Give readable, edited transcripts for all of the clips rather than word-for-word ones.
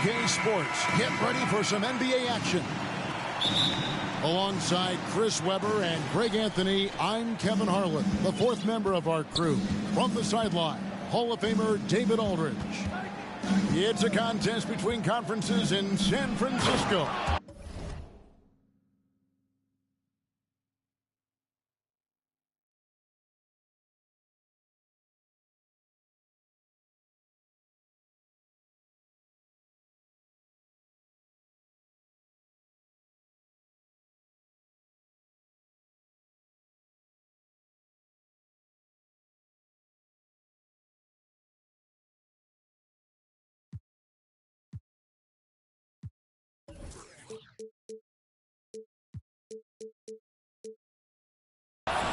2K Sports. Get ready for some NBA action. Alongside Chris Webber and Greg Anthony, I'm Kevin Harlan, the fourth member of our crew. From the sideline, Hall of Famer David Aldridge. It's a contest between conferences in San Francisco.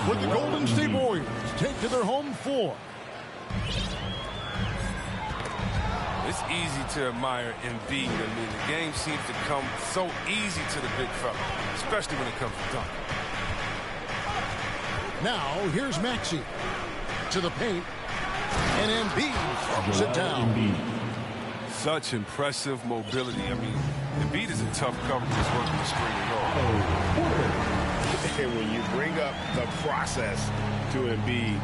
With the Golden State Warriors take to their home floor. It's easy to admire Embiid. I mean, the game seems to come so easy to the big fella, especially when it comes to dunking. Now, here's Maxey to the paint, and Embiid throws it down. Such impressive mobility. I mean, Embiid is a tough cover just working the screen and roll. And when you bring up the process to Embiid,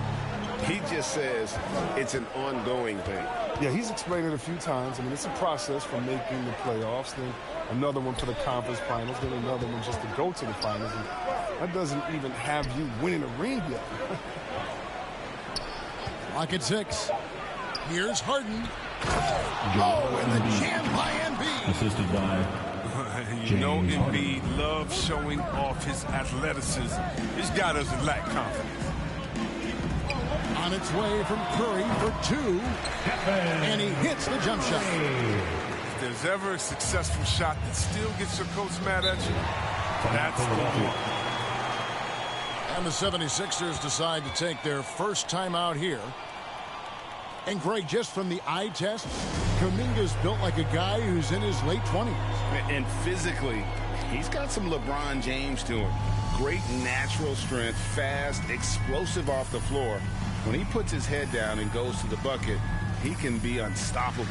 he just says it's an ongoing thing. Yeah, he's explained it a few times. I mean, it's a process from making the playoffs, then another one for the conference finals, then another one just to go to the finals. And that doesn't even have you winning a ring yet. Clock at 6. Here's Harden. Oh, and the jam by Embiid. Assisted by you know Embiid loves showing off his athleticism. This guy doesn't lack confidence. On its way from Curry for 2. And he hits the jump shot. If there's ever a successful shot that still gets your coach mad at you, that's the one. And the 76ers decide to take their first time out here. And Greg, just from the eye test, Kuminga's built like a guy who's in his late 20s. And physically, he's got some LeBron James to him. Great natural strength, fast, explosive off the floor. When he puts his head down and goes to the bucket, he can be unstoppable.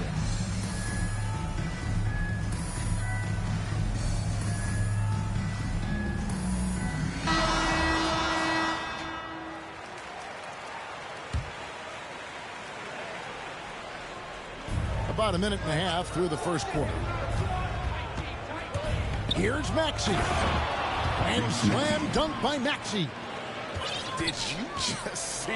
About a minute and a half through the first quarter. Here's Maxey. And slam dunk by Maxey. Did you just see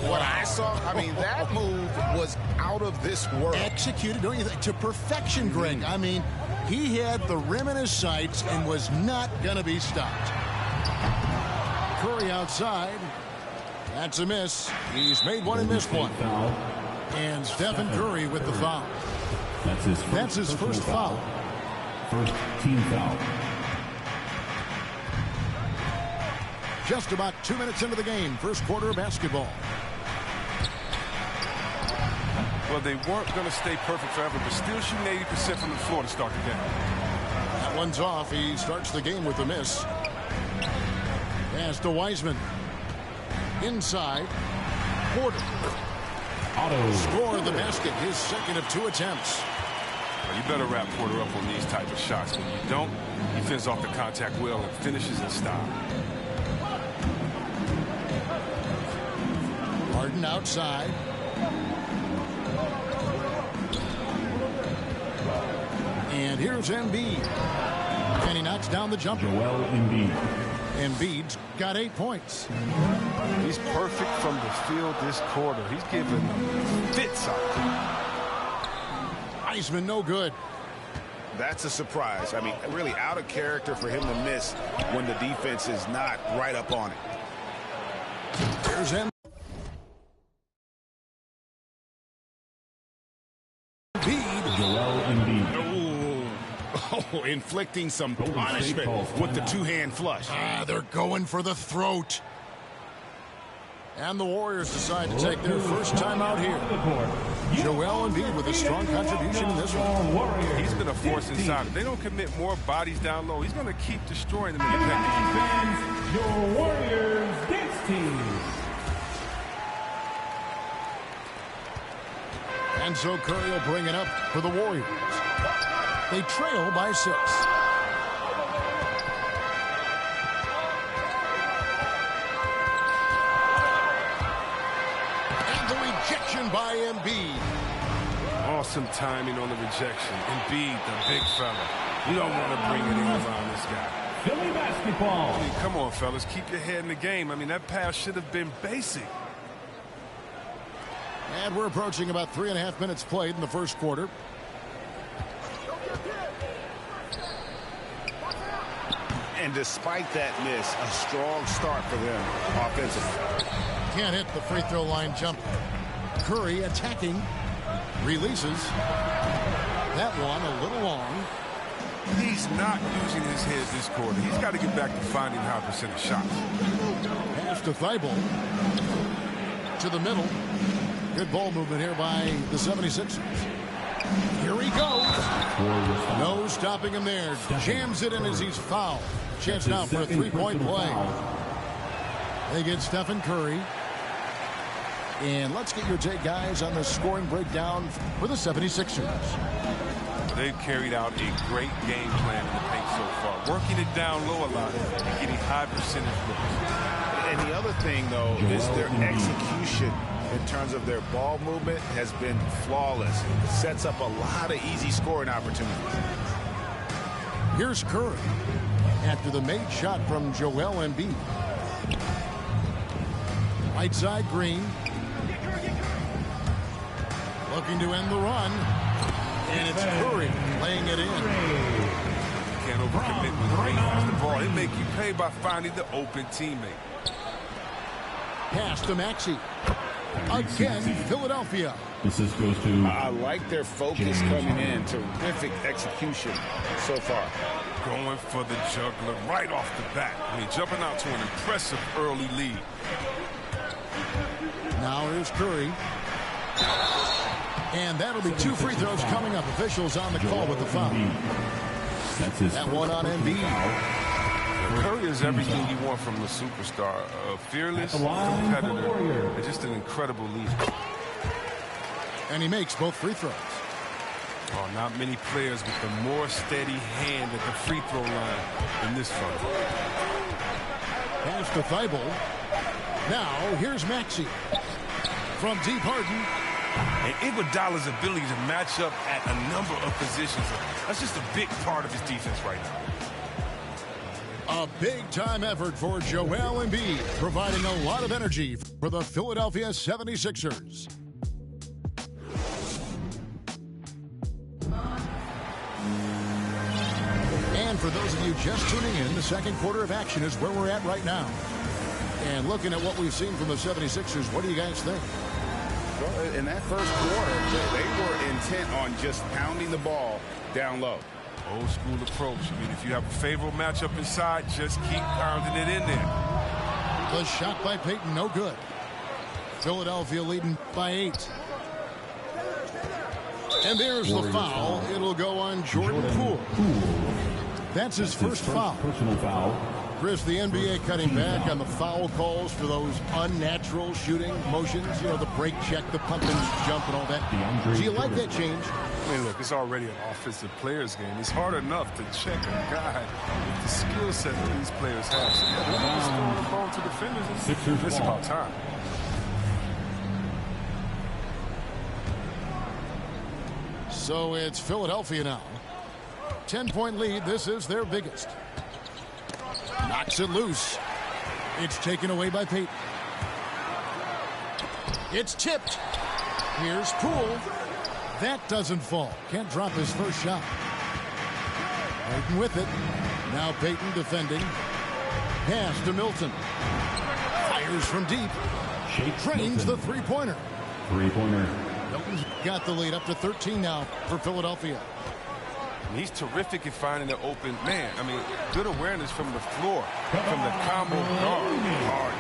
what I saw? I mean, that move was out of this world. Executed, don't you think, to perfection, Greg. I mean, he had the rim in his sights and was not going to be stopped. Curry outside. That's a miss. He's made one and missed one. And Stephen Curry with the foul. That's his first foul. First team foul. Just about 2 minutes into the game. First quarter of basketball. Well, they weren't going to stay perfect forever, but still shooting 80% from the floor to start the game. That one's off. He starts the game with a miss. Pass to Wiseman. Inside. Porter. Scored the basket, his second of 2 attempts. Well, you better wrap Porter up on these type of shots. When you don't, he fends off the contact well and finishes in style. Harden outside. And here's Embiid. And he knocks down the jumper. Joel Embiid. Embiid's got 8 points. He's perfect from the field this quarter. He's giving fits out there. Wiseman no good. That's a surprise. I mean, really out of character for him to miss when the defense is not right up on it. There's Embiid. Joel Embiid. Oh, inflicting some punishment with the two-hand flush. They're going for the throat. And the Warriors decide to take their first time out here. Joel Embiid with a strong contribution in this one. He's going to force inside. If they don't commit more bodies down low, he's going to keep destroying them in the paint. Your Warriors dance team. And so Curry will bring it up for the Warriors. They trail by 6. And the rejection by Embiid. Awesome timing on the rejection. Embiid, the big fella. You don't want to bring anything around this guy. Philly basketball. I mean, come on, fellas. Keep your head in the game. I mean, that pass should have been basic. And we're approaching about 3.5 minutes played in the first quarter. And despite that miss, a strong start for them offensively. Can't hit the free throw line jumper. Curry attacking. Releases. That one a little long. He's not using his head this quarter. He's got to get back to finding high percentage shots. Pass to Thibault. To the middle. Good ball movement here by the 76ers. Here he goes. No stopping him there. Jams it in as he's fouled. Chance now for a three-point play. They get Stephen Curry. And let's get your take, guys, on the scoring breakdown for the 76ers. They've carried out a great game plan in the paint so far. Working it down low a lot and getting high percentage looks. And the other thing, though, is their execution in terms of their ball movement has been flawless. It sets up a lot of easy scoring opportunities. Here's Curry after the made shot from Joel Embiid. Right side, Green. Looking to end the run. And it's Curry laying it in. Can't overcommit when Green has the ball. They make you pay by finding the open teammate. Pass to Maxey. Again, Philadelphia. Assist goes to. I like their focus coming in. Terrific execution so far. Going for the juggler right off the bat. I mean, jumping out to an impressive early lead. Now here's Curry. And that'll be 2 free throws coming up. Officials on the call with the foul. That's his That one on Embiid. Curry is everything you want from a superstar. A fearless competitor and just an incredible leader. And he makes both free throws. Oh, not many players with a more steady hand at the free throw line than this fella. Pass to Thibault. Now here's Maxey. From deep, Harden. And Iguodala's ability to match up at a number of positions, that's just a big part of his defense right now. A big-time effort for Joel Embiid, providing a lot of energy for the Philadelphia 76ers. And for those of you just tuning in, the second quarter of action is where we're at right now. And looking at what we've seen from the 76ers, what do you guys think? Well, in that first quarter, they were intent on just pounding the ball down low. Old school approach. I mean, if you have a favorable matchup inside, just keep pounding it in there. The shot by Payton, no good. Philadelphia leading by 8. And there's the foul. It'll go on Jordan Poole. That's his first foul. Personal foul. Chris, the NBA cutting back on the foul calls for those unnatural shooting motions. You know, the break check, the pump and jump and all that. Do you like that change? I mean, look, it's already an offensive player's game. It's hard enough to check a guy with the skill set that these players have. So, yeah, they're just throwing the ball to defenders. It's about time. So it's Philadelphia now. 10-point lead. This is their biggest. Knocks it loose. It's taken away by Payton. It's tipped. Here's Poole. That doesn't fall. Can't drop his first shot. Payton with it. Now Payton defending. Pass to Milton. Fires from deep. Drains the three-pointer. Three-pointer. Milton's got the lead up to 13 now for Philadelphia. He's terrific at finding the open man. I mean, good awareness from the floor, from the combo guard. Hard.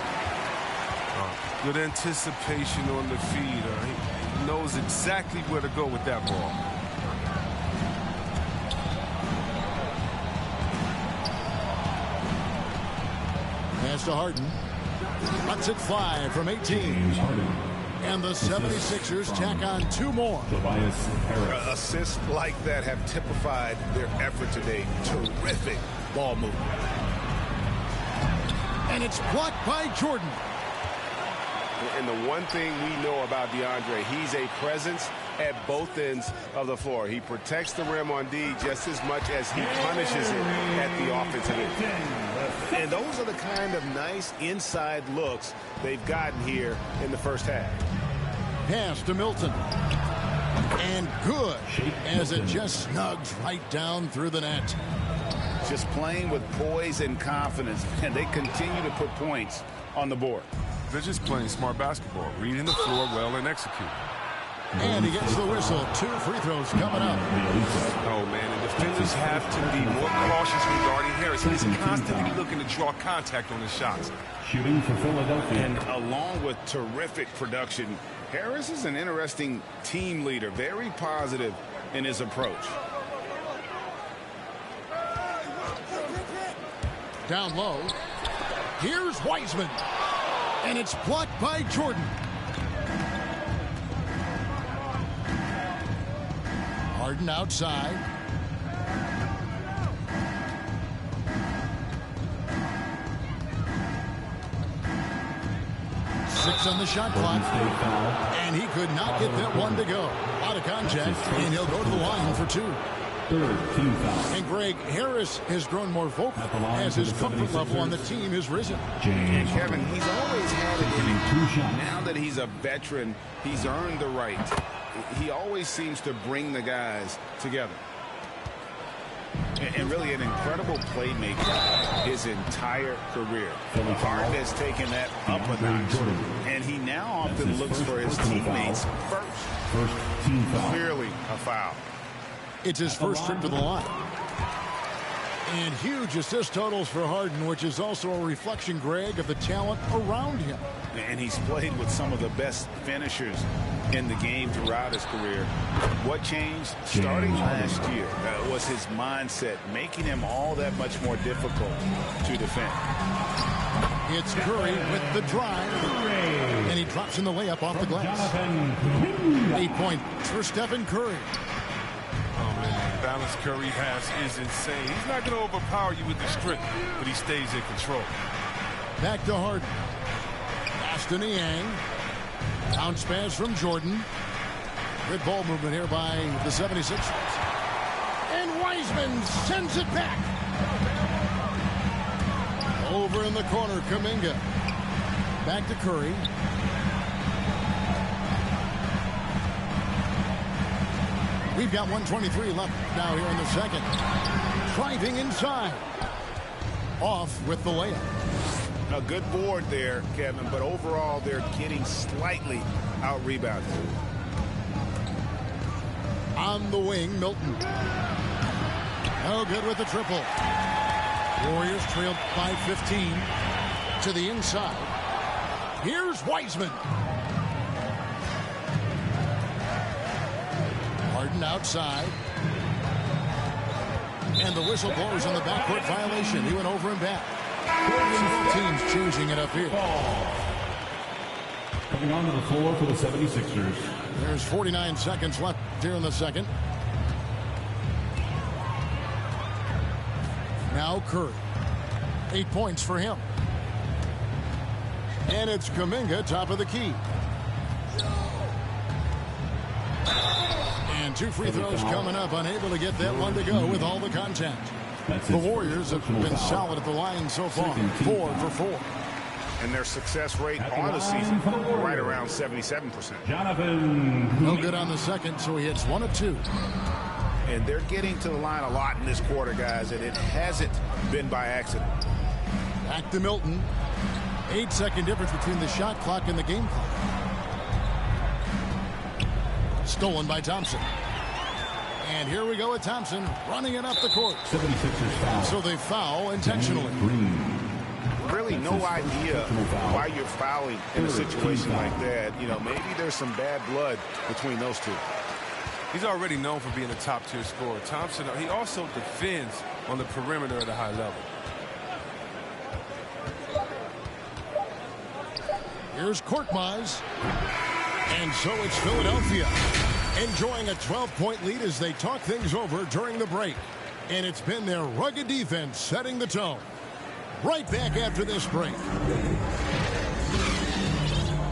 Good anticipation on the feed. He knows exactly where to go with that ball. Pass to Harden. Lets it fly from 18. And the 76ers tack on 2 more. Tobias Harris. Assists like that have typified their effort today. Terrific ball movement. And it's blocked by Jordan. And the one thing we know about DeAndre, he's a presence at both ends of the floor. He protects the rim on D just as much as he punishes it at the offensive end. And those are the kind of nice inside looks they've gotten here in the first half. Pass to Milton. And good as it just snugs right down through the net. Just playing with poise and confidence, and they continue to put points on the board. They're just playing smart basketball, reading the floor well and executing. And he gets the whistle. 2 free throws coming up. Oh, man, and defenders have to be more cautious regarding Harris. He's constantly looking to draw contact on his shots. Shooting for Philadelphia. And along with terrific production, Harris is an interesting team leader, very positive in his approach. Down low. Here's Wiseman. And it's blocked by Jordan. Harden outside. Six on the shot clock. And he could not get that one to go. Out of contact, and he'll go to the line for 2. And Greg, Harris has grown more vocal as his comfort level on the team has risen. And Kevin, he's always had it in him. Now that he's a veteran, he's earned the right. He always seems to bring the guys together. And really an incredible playmaker his entire career. Harden has taken that up a notch. And he now often looks for his teammates first. Clearly a foul. It's his first trip to the line. And huge assist totals for Harden, which is also a reflection, Greg, of the talent around him. And he's played with some of the best finishers in the game throughout his career. What changed starting last year was his mindset, making him all that much more difficult to defend. It's Curry with the drive. And he drops in the layup off the glass. 8 points for Stephen Curry. Oh, man, the balance Curry has is insane. He's not going to overpower you with the strength, but he stays in control. Back to Harden. Pass to Niang. Bounce pass from Jordan. Good ball movement here by the 76ers. And Wiseman sends it back. Over in the corner, Kuminga. Back to Curry. We've got 1:23 left now here in the second. Driving inside. Off with the layup. A good board there, Kevin, but overall they're getting slightly out-rebounded. On the wing, Milton. No good with the triple. Warriors trailed by 15 to the inside. Here's Wiseman. Harden outside. And the whistle blows on the backcourt violation. He went over and back. Teams changing it up here. Coming onto the floor for the 76ers. There's 49 seconds left here in the second. Now Curry. 8 points for him. And it's Kuminga, top of the key. And 2 free throws coming up. Unable to get that one to go with all the contact. The Warriors have been solid at the line so far. 4 for 4. And their success rate on the season right around 77%. Jonathan. No good on the second, so he hits 1 of 2. And they're getting to the line a lot in this quarter, guys, and it hasn't been by accident. Back to Milton. 8-second difference between the shot clock and the game clock. Stolen by Thompson. And here we go with Thompson running it up the court. 76ers foul. So they foul intentionally. Really no idea why you're fouling in a situation like that. You know, maybe there's some bad blood between those two. He's already known for being a top-tier scorer. Thompson, he also defends on the perimeter at a high level. Here's Korkmaz. And so it's Philadelphia enjoying a 12-point lead as they talk things over during the break. And it's been their rugged defense setting the tone. Right back after this break.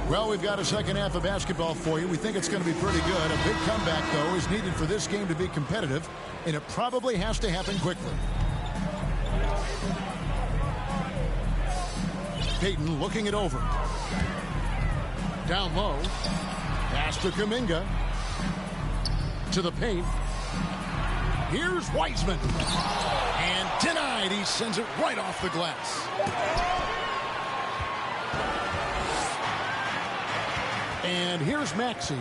Well, we've got a second half of basketball for you. We think it's going to be pretty good. A big comeback, though, is needed for this game to be competitive, and it probably has to happen quickly. Payton looking it over. Down low. Pass to Kuminga. To the paint. Here's Wiseman. And denied. He sends it right off the glass. And here's Maxey.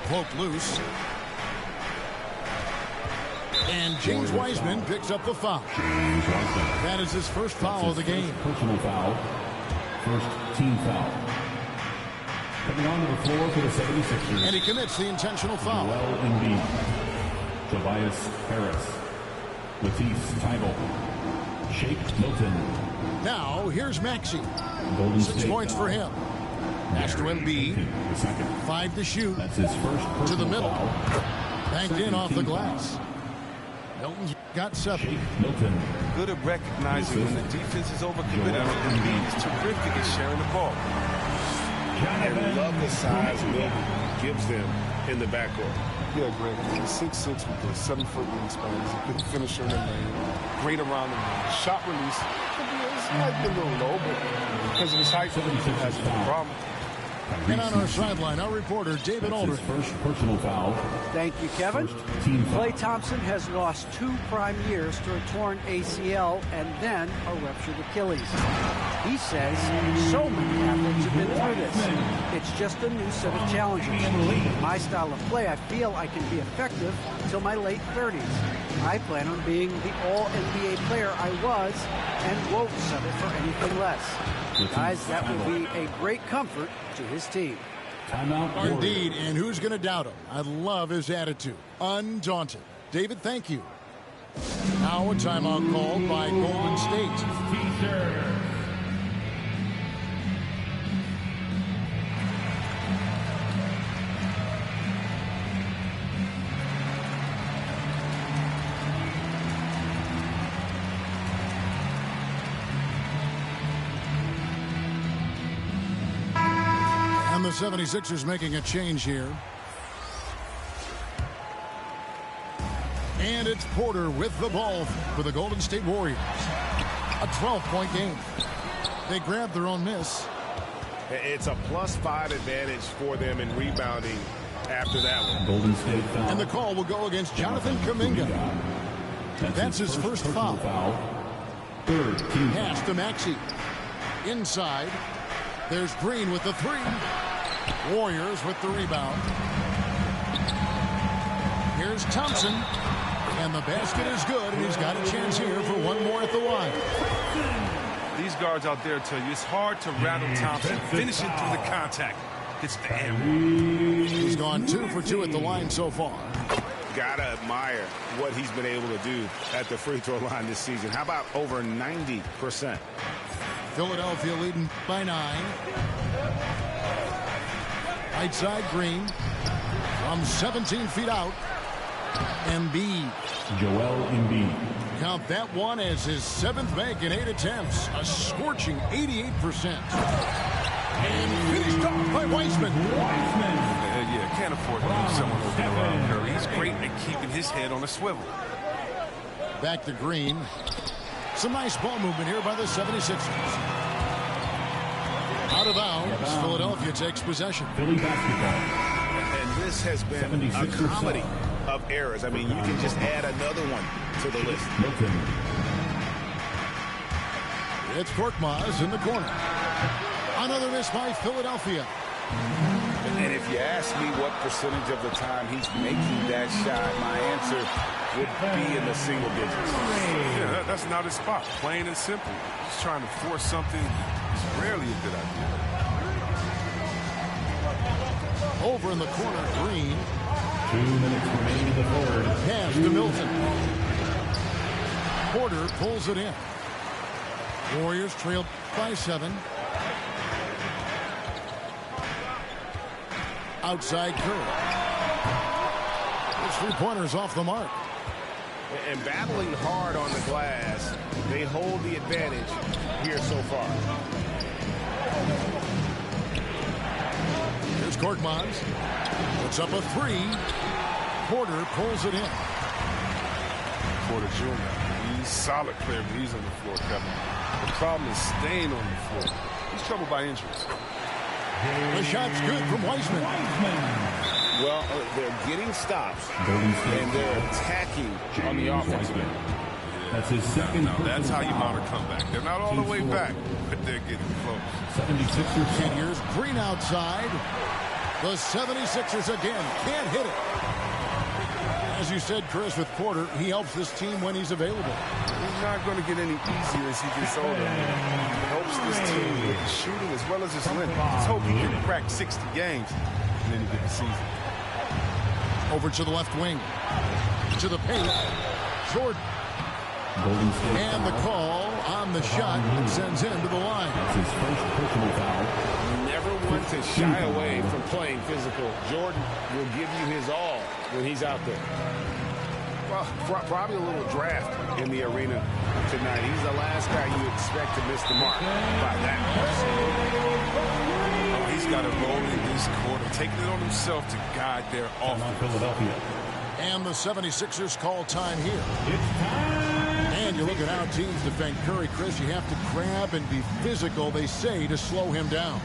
Poked loose. And James Wiseman picks up the foul. That is his first foul of the game. Personal foul. First team foul. Coming onto the floor for the 76ers. And he commits the intentional foul. Joel Embiid. Tobias Harris. Matisse Thybulle. Shake Milton. Now, here's Maxey. Golden 6 State points foul. for him. Pass to Embiid. The second. 5 to shoot. That's his first personal To the middle. foul. Banked in off the glass. Milton's got 7. Shake Milton. Good at recognizing when the defense is overcommitted. Embiid is terrific at sharing the ball. And love the size Milton gives them in the backcourt. Yeah, Greg. He's 6'6" with a 7-foot wingspan. He's a good finisher in the lane. Great around the rim. Shot release. It might be a little low, but because of his height, he has no problem. And on our sideline, our reporter, David That's his Aldridge. first personal foul. Thank you, Kevin. First team foul. Klay Thompson has lost 2 prime years to a torn ACL and then a ruptured Achilles. He says so many athletes have been through this. It's just a new set of challenges. With my style of play, I feel I can be effective until my late 30s. I plan on being the all-NBA player I was and won't settle for anything less. Guys, that will be a great comfort to his team. Timeout. Indeed, and who's going to doubt him? I love his attitude. Undaunted. David, thank you. Now a timeout called by Golden State. And the 76ers making a change here. And it's Porter with the ball for the Golden State Warriors. A 12-point game. They grabbed their own miss. It's a +5 advantage for them in rebounding after that one. Golden State foul. And the call will go against Jonathan Kuminga. That's his first foul. Third team foul. Pass to Maxey. Inside. There's Green with the 3. Warriors with the rebound. Here's Thompson. And the basket is good, and he's got a chance here for one more at the line. These guards out there tell you it's hard to rattle Thompson, finishing through the contact. It's the end. He's gone 2 for 2 at the line so far. Gotta admire what he's been able to do at the free throw line this season. How about over 90%? Philadelphia leading by 9. Right side, Green. From 17 feet out. Embiid. Joel Embiid. Count that one as his 7th make in 8 attempts. A scorching 88%. And finished off by Wiseman. Yeah, can't afford to lose someone open around Curry. He's great at keeping his head on a swivel. Back to Green. Some nice ball movement here by the 76ers. Out of bounds, Philadelphia takes possession. Philly basketball. And this has been a 76ers comedy of errors. I mean, you can just add another one to the list. Milton. It's Korkmaz in the corner. Another miss by Philadelphia. And if you ask me what percentage of the time he's making that shot, my answer would be in the single digits. Yeah, that's not his spot. Plain and simple. Just trying to force something is rarely a good idea. Over in the corner, Green. 2 minutes remaining in the third. Pass to Milton. Porter pulls it in. Warriors trail by 7. Outside Curry. His three-pointer's off the mark. And battling hard on the glass, they hold the advantage here so far. Here's Korkmaz. Puts up a three. Porter pulls it in. Porter Jr. He's a solid player when he's on the floor, Kevin. The problem is staying on the floor. He's troubled by injuries. The shot's good from Wiseman. Well, they're getting stops, and they're attacking on the offensive end. That's his second. Now that's how you mount a comeback. They're not all the way back, but they're getting close. 76ers. And here's Green outside. The 76ers again can't hit it. As you said, Chris, with Porter, he helps this team when he's available. He's not going to get any easier as he gets older. He helps this team with the shooting as well as his length. Let's hope he can crack 60 games and then he get the season. Over to the left wing. To the paint. Jordan. Golden State And the call on the shot that sends him to the line. That's his first personal foul. Never one to shy away from playing physical. Jordan will give you his all when he's out there. Well, probably a little draft in the arena tonight. He's the last guy you expect to miss the mark by that much. Oh, he's got a role in this quarter, taking it on himself to guide their On offense. Philadelphia. And the 76ers call time here. It's time. And you look at how teams defend Curry, Chris. You have to grab and be physical, they say, to slow him down.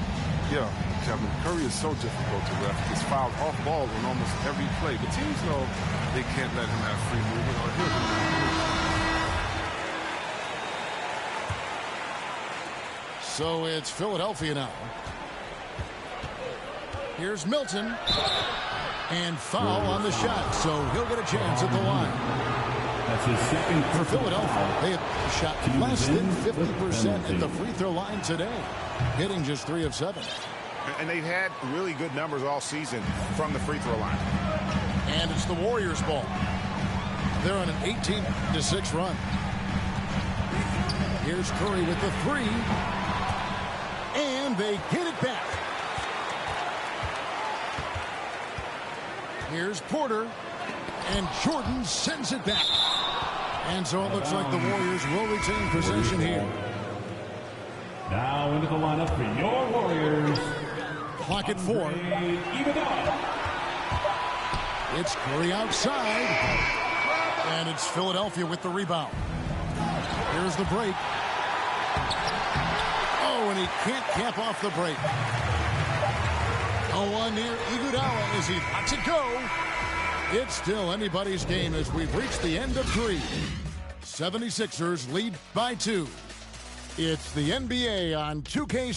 Yeah, Kevin, Curry is so difficult to ref. He gets fouled off ball on almost every play. But teams know they can't let him have free movement or he'll be So it's Philadelphia now. Here's Milton. And foul on the shot, so he'll get a chance at the line. That's his second. For Philadelphia, they have shot less than 50% at the free throw line today, hitting just 3 of 7. And they've had really good numbers all season from the free throw line. And it's the Warriors' ball. They're on an 18-6 run. Here's Curry with the three. And they get it back. Here's Porter. And Jordan sends it back. And so it looks like the Warriors will retain possession here. Now into the lineup for your Warriors. Clock at 4. It's Curry outside. And it's Philadelphia with the rebound. Here's the break. Oh, and he can't cap off the break. Oh, one near Iguodala as he lets it go. It's still anybody's game as we've reached the end of 3. 76ers lead by 2. It's the NBA on 2K.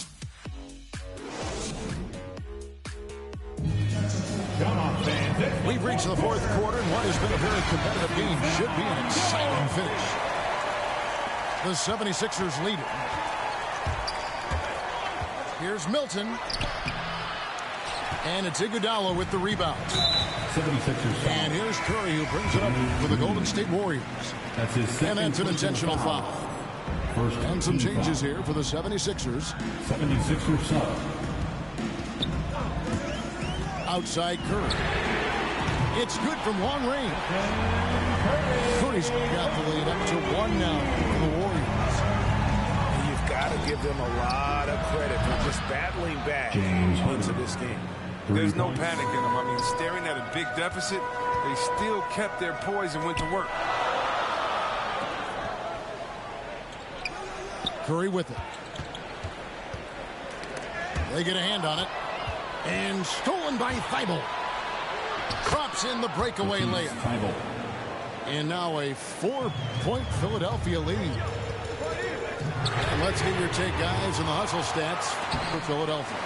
We've reached the 4th quarter, and what has been a very competitive game should be an exciting finish. The 76ers lead it. Here's Milton. And it's Iguodala with the rebound. 76ers. And here's Curry who brings it up for the Golden State Warriors. That's his second. And that's an intentional foul. First And some team changes foul. here for the 76ers. 76ers sub. Outside Curry. It's good from long range. Curry's got the lead up to 1 now for the Warriors. You've got to give them a lot of credit for just battling back James into this game. There's no panic in them. I mean, staring at a big deficit, they still kept their poise and went to work. Curry with it. They get a hand on it. And stolen by Thibault. Drops in the breakaway layup. Thibault. And now a 4-point Philadelphia lead. And let's get your take, guys, on the hustle stats for Philadelphia.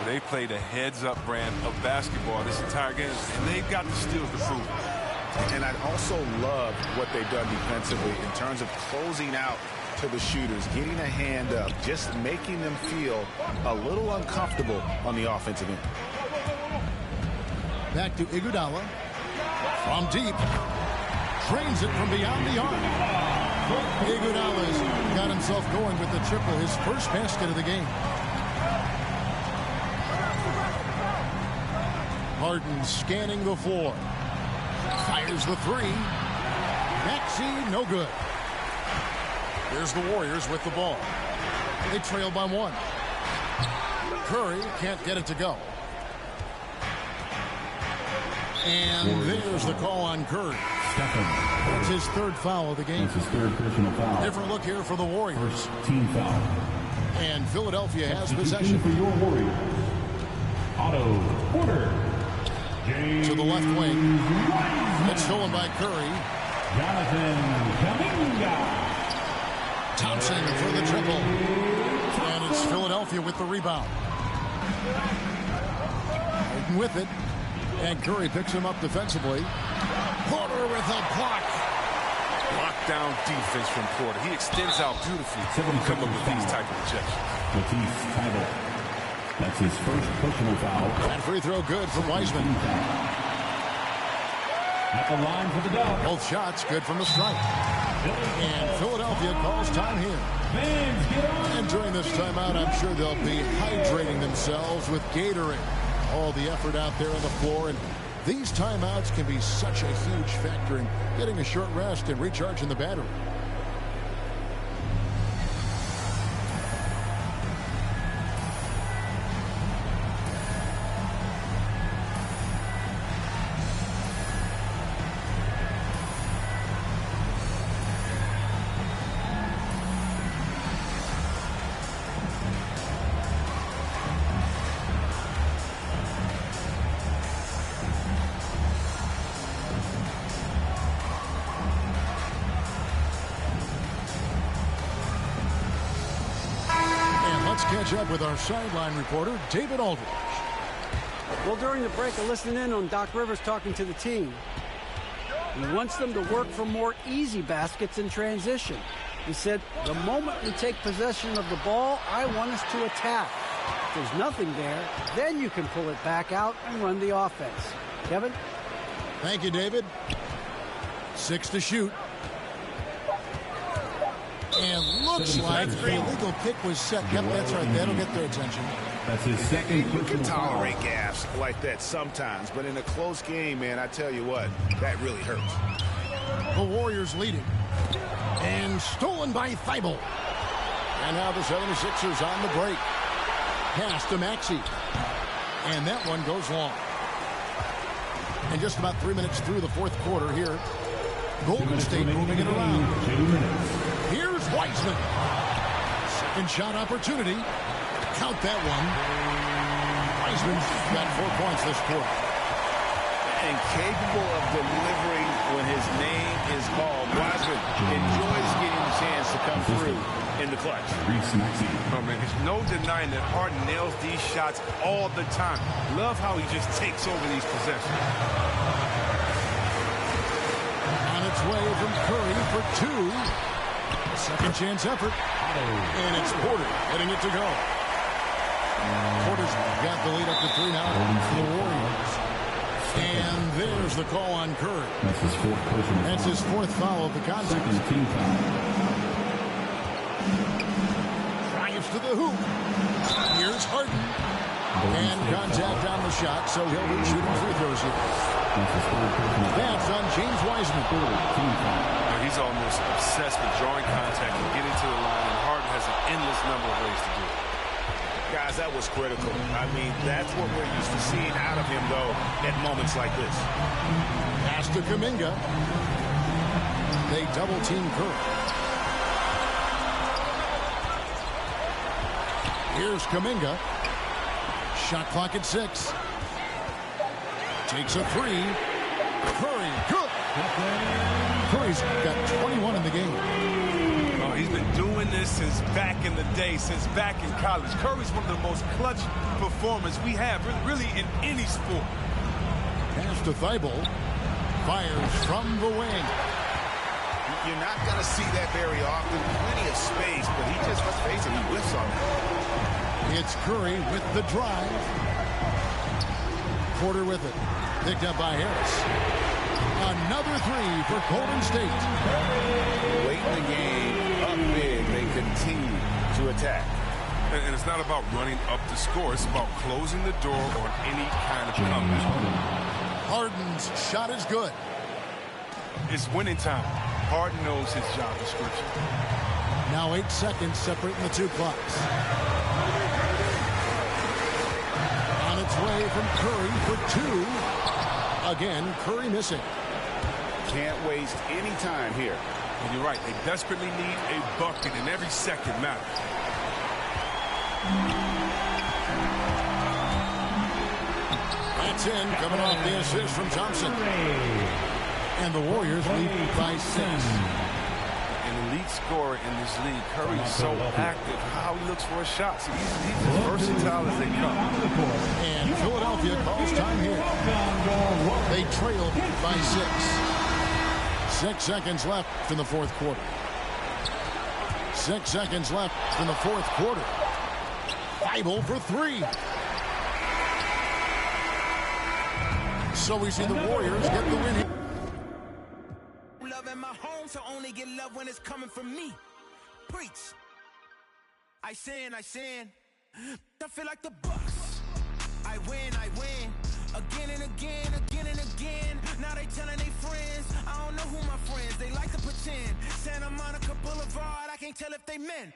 They played a heads-up brand of basketball this entire game, and they've got the steals to prove it. And I also love what they've done defensively in terms of closing out to the shooters, getting a hand up, just making them feel a little uncomfortable on the offensive end. Back to Iguodala. From deep. Trains it from beyond the arc. Iguodala's got himself going with the triple, his first basket of the game. Harden scanning the floor. Fires the three. Maxey, no good. Here's the Warriors with the ball. They trail by 1. Curry can't get it to go. And there's the call on Curry. That's his 3rd foul of the game. That's his 3rd personal foul. Different look here for the Warriors. First team foul. And Philadelphia has Substitution possession. for your Warriors. Otto Porter. To the left wing. It's stolen by Curry. Jonathan Kuminga. Thompson for the triple. And it's Philadelphia with the rebound. Harden with it. And Curry picks him up defensively. Porter with a block. Lockdown defense from Porter. He extends out beautifully to come up with these type of rejections. Matisse Thybulle. That's his first personal foul. That free throw good from Wiseman. At the line for the dub. Both shots good from the strike. And Philadelphia calls time here. And during this timeout, I'm sure they'll be hydrating themselves with Gatorade. All the effort out there on the floor. And these timeouts can be such a huge factor in getting a short rest and recharging the battery. Catch up with our sideline reporter, David Aldridge. Well, during the break, I listened in on Doc Rivers talking to the team. He wants them to work for more easy baskets in transition. He said, the moment we take possession of the ball, I want us to attack. If there's nothing there, then you can pull it back out and run the offense. Kevin? Thank you, David. 6 to shoot. And looks like the illegal pick was set. Yep, that's right. That'll get their attention. That's his second. You can tolerate gaffes like that sometimes, but in a close game, man, I tell you what, that really hurts. The Warriors leading. And stolen by Thybulle. And now the 76ers on the break. Pass to Maxey. And that one goes long. And just about 3 minutes through the 4th quarter here. Golden State moving it around. 2 minutes. Here's Wiseman. Second shot opportunity. Count that one. Wiseman's got 4 points this quarter. And capable of delivering when his name is called. Wiseman enjoys getting the chance to come through in the clutch. Oh, man, there's no denying that Harden nails these shots all the time. Love how he just takes over these possessions. On its way from Curry for 2. Second chance effort. And it's Porter letting it to go. Porter's got the lead up to 3 now for the Warriors. And there's the call on Curry. That's his 4th personal. That's his 4th foul of the contest. Second team foul. Drives to the hoop. Here's Harden. And contact on the shot, so he'll be shooting free throws here. That's his 3rd personal. That's on James Wiseman. Team foul. He's almost obsessed with drawing contact and getting to the line, and Harden has an endless number of ways to do it. Guys, that was critical. I mean, that's what we're used to seeing out of him, though, at moments like this. Pass to Kuminga. They double-team Curry. Here's Kuminga. Shot clock at 6. Takes a 3. Curry, good. Curry's got 21 in the game. Oh, he's been doing this since back in the day, since back in college. Curry's one of the most clutch performers we have, really in any sport. Pass to Thybulle. Fires from the wing. You're not going to see that very often. Plenty of space, but he just, let's face it, he whiffs on it. It's Curry with the drive. Porter with it. Picked up by Harris. Another 3 for Golden State. Late in the game, up big, they continue to attack. And it's not about running up the score. It's about closing the door on any kind of comeback. Harden's shot is good. It's winning time. Harden knows his job description. Now 8 seconds separating the two clocks. On its way from Curry for 2. Again, Curry missing. Can't waste any time here. And you're right. They desperately need a bucket, and every second matters. That's in, coming off the assist from Thompson. And the Warriors lead by 6. An elite scorer in this league. Curry is so active. How he looks for a shot. So he's as versatile as they come. And Philadelphia calls time here. They trail by 6. 6 seconds left in the fourth quarter. 6 seconds left in the fourth quarter. Bible for 3. So we see the Warriors get the win here. Love in my home, so only get love when it's coming from me. Preach. I sin. I feel like the Bucks. I win. Again and again. Now they telling their friends. I don't know who my friends. They like to pretend. Santa Monica Boulevard, I can't tell if they men.